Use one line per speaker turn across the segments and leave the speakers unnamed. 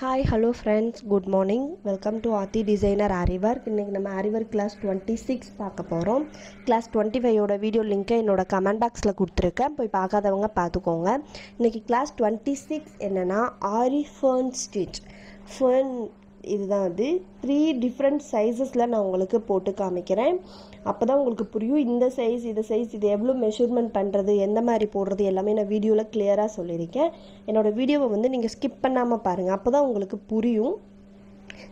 Hi, hello friends, good morning. Welcome to Aarthi Designer Ariwork. இன்னைக்கு நம்ம Ariwork class 26 பார்க்க போகிறோம். class 25 வீடியோ லிங்க்கை என்னோட கமெண்ட் பாக்ஸில் கொடுத்துருக்கேன், போய் பார்க்காதவங்க பார்த்துக்கோங்க. இன்னைக்கு class 26 என்னென்னா ஆரி ஃபர்ன் ஸ்டிச். ஃபர்ன் இதுதான் வந்து 3 டிஃப்ரெண்ட் சைஸஸில் நான் உங்களுக்கு போட்டு காமிக்கிறேன். அப்போ தான் உங்களுக்கு புரியும் இந்த சைஸ் இது எவ்வளோ மெஷர்மெண்ட் பண்ணுறது, எந்த மாதிரி போடுறது எல்லாமே நான் வீடியோவில் கிளியராக சொல்லியிருக்கேன். என்னோடய வீடியோவை வந்து நீங்கள் ஸ்கிப் பண்ணாமல் பாருங்கள், அப்போ தான் உங்களுக்கு புரியும்.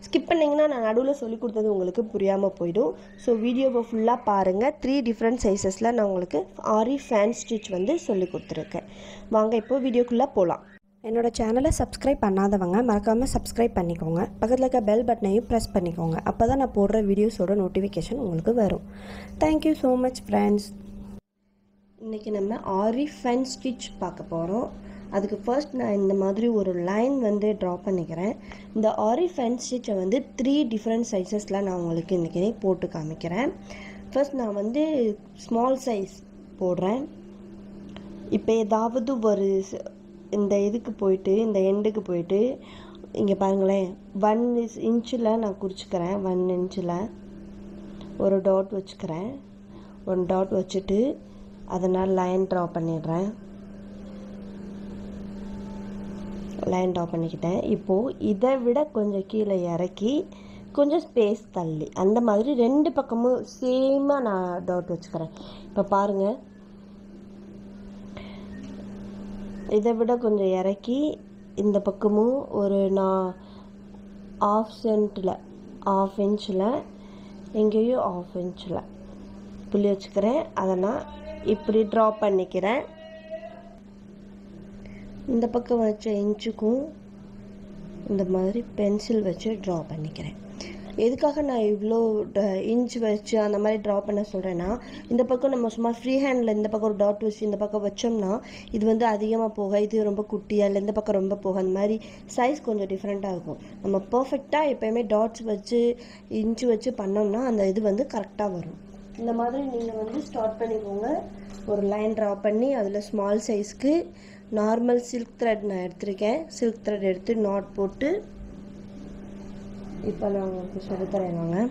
ஸ்கிப் பண்ணிங்கன்னா நான் நடுவில் சொல்லி கொடுத்தது உங்களுக்கு புரியாமல் போயிடும். ஸோ வீடியோவை ஃபுல்லாக பாருங்கள். 3 டிஃப்ரெண்ட் சைஸஸில் நான் உங்களுக்கு ஆரி ஃபேன் ஸ்டிச் வந்து சொல்லி கொடுத்துருக்கேன். வாங்க இப்போ வீடியோக்குள்ளே போகலாம். என்னோடய சேனலை சப்ஸ்கிரைப் பண்ணாதவங்க மறக்காமல் சப்ஸ்கிரைப் பண்ணிக்கோங்க. பக்கத்தில் இருக்க பெல் பட்டனையும் ப்ரெஸ் பண்ணிக்கோங்க. அப்போ தான் நான் போடுற வீடியோஸோட நோட்டிஃபிகேஷன் உங்களுக்கு வரும். Thank you so much friends. இன்றைக்கி நம்ம ஆரி ஃபேன் ஸ்டிச் பார்க்க போகிறோம். அதுக்கு ஃபர்ஸ்ட் நான் இந்த மாதிரி ஒரு லைன் வந்து ட்ரா பண்ணிக்கிறேன். இந்த ஆரி ஃபேன் ஸ்டிச்சை வந்து 3 டிஃப்ரெண்ட் சைஸஸில் நான் உங்களுக்கு இன்றைக்கி போட்டு காமிக்கிறேன். ஃபர்ஸ்ட் நான் வந்து ஸ்மால் சைஸ் போடுறேன். இப்போ ஏதாவது ஒரு இந்த இதுக்கு போயிட்டு இந்த எண்டுக்கு போயிட்டு இங்கே பாருங்களேன், 1 இன்ச்சில் நான் குறிச்சிக்கிறேன். 1 இன்ச்சில் ஒரு டாட் வச்சுக்கிறேன். 1 டாட் வச்சுட்டு அதனால் லைன் ட்ரா பண்ணிடுறேன். லைன் ட்ரா பண்ணிக்கிட்டேன். இப்போது இதை விட கொஞ்சம் கீழே இறக்கி கொஞ்சம் ஸ்பேஸ் தள்ளி அந்த மாதிரி 2 பக்கமும் சேமாக நான் டாட் வச்சுக்கிறேன். இப்போ பாருங்கள், இதை விட கொஞ்சம் இறக்கி இந்த பக்கமும் ஒரு நான் 1/2 சென்ட்டில் 1/2 இன்ச்சில் எங்கேயும் 1/2 இன்ச்சில் புள்ளி வச்சுக்கிறேன். அதை நான் இப்படி ட்ரா பண்ணிக்கிறேன். இந்த பக்கம் வச்ச இன்ச்சுக்கும் இந்த மாதிரி பென்சில் வச்சு ட்ரா பண்ணிக்கிறேன். எதுக்காக நான் இவ்வளோ இன்ச் வச்சு அந்த மாதிரி ட்ரா பண்ண சொல்கிறேன்னா, இந்த பக்கம் நம்ம சும்மா ஃப்ரீ ஹேண்டில் இந்த பக்கம் ஒரு டாட் வச்சு இந்த பக்கம் வச்சோம்னா இது வந்து அதிகமாக போக, இது ரொம்ப குட்டியாக இல்லை இந்த பக்கம் ரொம்ப போக, அந்த மாதிரி சைஸ் கொஞ்சம் டிஃப்ரெண்ட்டாக இருக்கும். நம்ம பர்ஃபெக்டாக எப்போயுமே டாட்ஸ் வச்சு இன்ச்சு வச்சு பண்ணோம்னா அந்த இது வந்து கரெக்டாக வரும். இந்த மாதிரி நீங்கள் வந்து ஸ்டார்ட் பண்ணிக்கோங்க. ஒரு லைன் ட்ரா பண்ணி அதில் ஸ்மால் சைஸ்க்கு நார்மல் சில்க் த்ரெட் நான் எடுத்திருக்கேன். சில்க் த்ரெட் எடுத்து நாட் போட்டு இப்போ நான் உங்களுக்கு சொல்லித்தரேன். நாங்கள்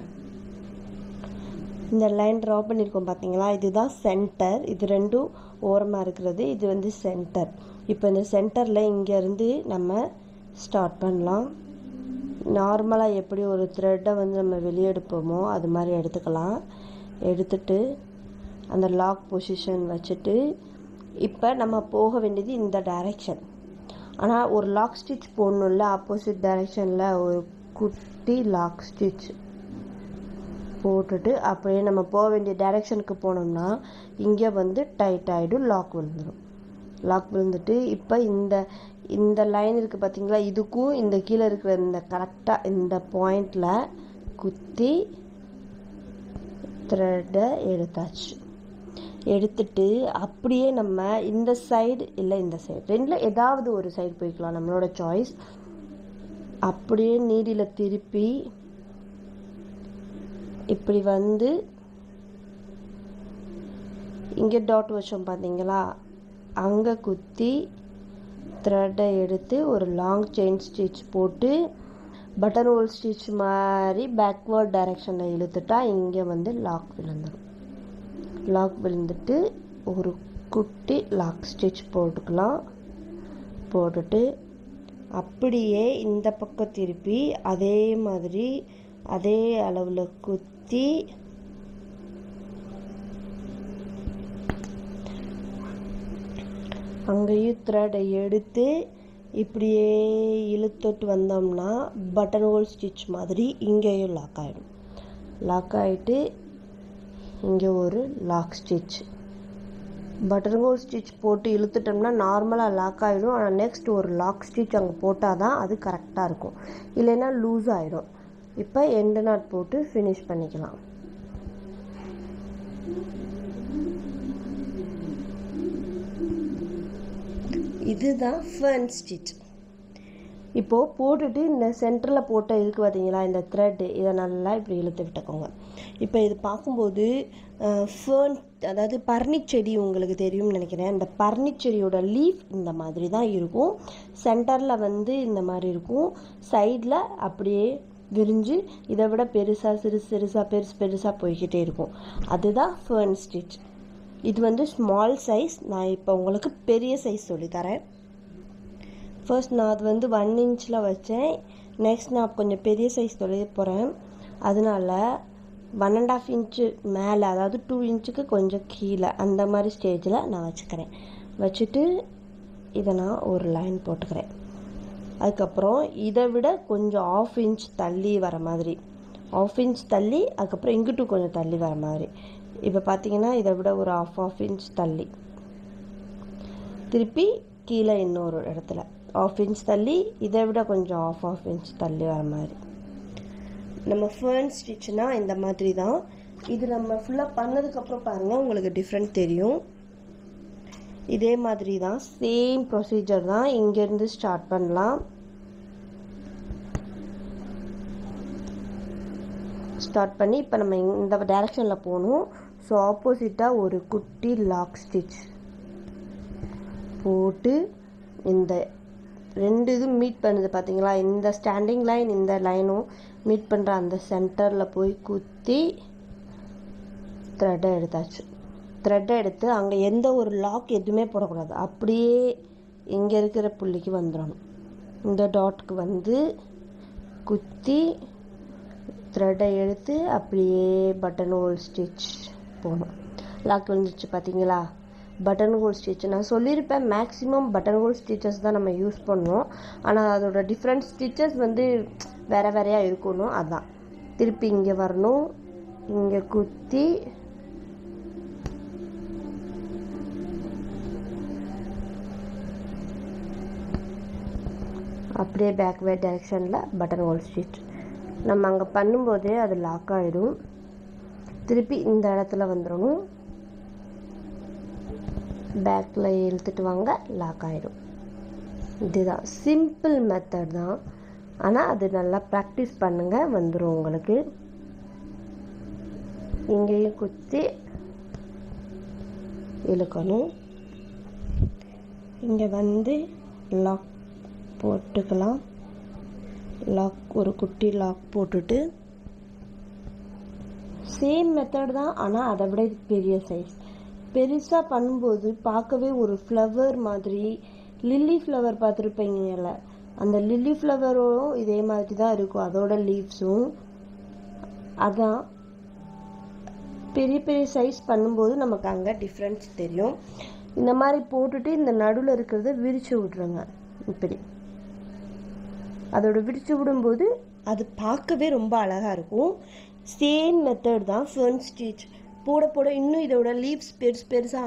இந்த லைன் ட்ரா பண்ணியிருக்கோம் பார்த்தீங்களா, இதுதான் சென்டர். இது ரெண்டும் ஓரமாக இருக்கிறது, இது வந்து சென்டர். இப்போ இந்த சென்டரில் இங்கேருந்து நம்ம ஸ்டார்ட் பண்ணலாம். நார்மலாக எப்படி ஒரு த்ரெட்டை வந்து நம்ம வெளியே எடுப்போமோ அது மாதிரி எடுத்துக்கலாம். எடுத்துட்டு அந்த லாக் பொசிஷன் வச்சுட்டு இப்போ நம்ம போக வேண்டியது இந்த டைரெக்ஷன். ஆனால் ஒரு லாக் ஸ்டிச் போடணும்ல, ஆப்போசிட் டைரெக்ஷனில் ஒரு குட்டி லாக் ஸ்டிச் போட்டுட்டு அப்படியே நம்ம போக வேண்டிய டைரெக்ஷனுக்கு போனோம்னா இங்கே வந்து டைட் ஆகிடும், லாக் விழுந்துடும். லாக் விழுந்துட்டு இப்போ இந்த லைன் இருக்குது பார்த்தீங்களா, இதுக்கும் இந்த கீழே இருக்கிற இந்த கரெக்டாக இந்த பாயிண்டில் குத்தி த்ரெட்டை எடுத்தாச்சு. எடுத்துட்டு அப்படியே நம்ம இந்த சைடு இல்லை இந்த சைடு ரெண்டில் ஏதாவது ஒரு சைடு போய்க்கலாம், நம்மளோட சாய்ஸ். அப்படியே நீடியில் திருப்பி இப்படி வந்து இங்கே டாட் வச்சோம் பார்த்தீங்களா, அங்கே குத்தி த்ரெட்டை எடுத்து ஒரு லாங் செயின் ஸ்டிச் போட்டு பட்டன் ஹோல் ஸ்டிச் மாதிரி பேக்வேர்ட் டைரெக்ஷனில் இழுத்துட்டா இங்கே வந்து லாக் விழுந்துடும். லாக் விழுந்துட்டு ஒரு குட்டி லாக் ஸ்டிச் போட்டுக்கலாம். போட்டுட்டு அப்படியே இந்த பக்கம் திருப்பி அதே மாதிரி அதே அளவில் குத்தி அங்கேயும் த்ரெட்டை எடுத்து இப்படியே இழுத்துட்டு வந்தோம்னா பட்டன் ஹோல் ஸ்டிச் மாதிரி இங்கேயும் லாக் ஆகிடும். லாக் ஆகிட்டு இங்கே ஒரு lock stitch, button hole stitch போட்டு இழுத்துட்டோம்னா நார்மலாக லாக் ஆகிடும். ஆனால் நெக்ஸ்ட் ஒரு லாக் ஸ்டிச் அங்கே போட்டால் தான் அது கரெக்டாக இருக்கும், இல்லைன்னா லூஸ் ஆகிடும். இப்போ எண்டு நாட் போட்டு ஃபினிஷ் பண்ணிக்கலாம். இதுதான் ஃபர்ன் ஸ்டிச். இப்போது போட்டுட்டு இந்த சென்டரில் போட்ட இதுக்கு பார்த்தீங்களா இந்த த்ரெட்டு, இதை நல்லா இப்படி இழுத்து விட்டுக்கோங்க. இப்போ இது பார்க்கும்போது ஃபேர்ன், அதாவது பர்னிச்செடி உங்களுக்கு தெரியும்னு நினைக்கிறேன். இந்த பர்னிச்செடியோட லீஃப் இந்த மாதிரி தான் இருக்கும். சென்டரில் வந்து இந்த மாதிரி இருக்கும், சைடில் அப்படியே விரிஞ்சு இதை விட பெருசாக பெருசாக போய்கிட்டே இருக்கும். அதுதான் ஃபேர்ன் ஸ்டிச். இது வந்து ஸ்மால் சைஸ். நான் இப்போ உங்களுக்கு பெரிய சைஸ் சொல்லித்தரேன். ஃபர்ஸ்ட் நான் அது வந்து 1 இன்ச்சில் வச்சேன். நெக்ஸ்ட் நான் கொஞ்சம் பெரிய சைஸ் சொல்ல போகிறேன். அதனால 1.5 இன்ச்சு மேலே, அதாவது 2 இன்ச்சுக்கு கொஞ்சம் கீழே அந்த மாதிரி ஸ்டேஜில் நான் வச்சுக்கிறேன். வச்சுட்டு இதை நான் ஒரு லைன் போட்டுக்கிறேன். அதுக்கப்புறம் இதை விட கொஞ்சம் 1/2 இன்ச் தள்ளி வர மாதிரி, 1/2 இன்ச் தள்ளி, அதுக்கப்புறம் இங்கிட்டும் கொஞ்சம் தள்ளி வர மாதிரி. இப்போ பார்த்தீங்கன்னா இதை விட ஒரு 1/2 இன்ச் தள்ளி, திருப்பி கீழே இன்னொரு இடத்துல 1/2 இன்ச் தள்ளி, இதை விட கொஞ்சம் 1/2 இன்ச் தள்ளி வர மாதிரி. நம்ம ஃபேர்ன் ஸ்டிச்னால் இந்த மாதிரி தான். இது நம்ம ஃபுல்லாக பண்ணதுக்கப்புறம் பாருங்கள், உங்களுக்கு டிஃப்ரெண்ட் தெரியும். இதே மாதிரி தான், சேம் ப்ரொசீஜர் தான். இங்கேருந்து ஸ்டார்ட் பண்ணலாம். ஸ்டார்ட் பண்ணி இப்போ நம்ம இந்த டைரெக்ஷனில் போகணும். ஸோ ஆப்போசிட்டாக ஒரு குட்டி லாக் ஸ்டிச் போட்டு இந்த 2 இதுவும் மீட் பண்ணுது பார்த்தீங்களா, இந்த ஸ்டாண்டிங் லைன் இந்த லைனும் மீட் பண்ணுற அந்த சென்டரில் போய் குத்தி த்ரெட்டை எடுத்தாச்சு. த்ரெட்டை எடுத்து அங்கே எந்த ஒரு லாக் எதுவுமே போடக்கூடாது, அப்படியே இங்கே இருக்கிற புள்ளிக்கு வந்துடணும். இந்த டாட்டுக்கு வந்து குத்தி த்ரெட்டை எடுத்து அப்படியே பட்டன் ஹோல் ஸ்டிச் போகணும். லாக் வந்துடுச்சு பார்த்தீங்களா. பட்டன் ஹோல் ஸ்டிச் நான் சொல்லியிருப்பேன், மேக்ஸிமம் பட்டன் ஹோல் ஸ்டிச்சஸ் தான் நம்ம யூஸ் பண்ணுவோம். ஆனால் அதோட டிஃப்ரெண்ட் ஸ்டிச்சஸ் வந்து வேறு வேறையாக இருக்கணும். அதுதான் திருப்பி இங்கே வரணும், இங்கே குத்தி அப்படியே பேக்வேர்ட் டைரெக்ஷனில் பட்டன் ஹோல் ஸ்டிச். நம்ம அங்கே பண்ணும்போதே அது லாக் ஆகிடும். திருப்பி இந்த இடத்துல வந்துடணும், பேக்கில் இழுத்துட்டு வாங்க, லாக் ஆகிடும். இதுதான் சிம்பிள் மெத்தட் தான், ஆனால் அது நல்லா ப்ராக்டிஸ் பண்ணுங்கள், வந்துடும் உங்களுக்கு. இங்கேயும் குத்தி இழுக்கணும். இங்கே வந்து லாக் போட்டுக்கலாம். லாக், ஒரு குட்டி லாக் போட்டுட்டு சேம் மெத்தட் தான், ஆனால் அதை விட இது பெரிய சைஸ். பெருசாக பண்ணும்போது பார்க்கவே ஒரு ஃப்ளவர் மாதிரி, லில்லி ஃப்ளவர் பார்த்துருப்பீங்கல்ல, அந்த லில்லி ஃப்ளவரும் இதே மாதிரி தான் இருக்கும், அதோட லீவ்ஸும். அதான் பெரிய பெரிய சைஸ் பண்ணும்போது நமக்கு அங்கே டிஃப்ரென்ஸ் தெரியும். இந்த மாதிரி போட்டுட்டு இந்த நடுவில் இருக்கிறத விரித்து விட்ருங்க. இப்படி அதோட விரித்து விடும்போது அது பார்க்கவே ரொம்ப அழகாக இருக்கும். சேம் மெத்தட் தான் ஃபேர்ன் ஸ்டிச். போட போட இன்னும் இதோட லீவ்ஸ் பெருசாக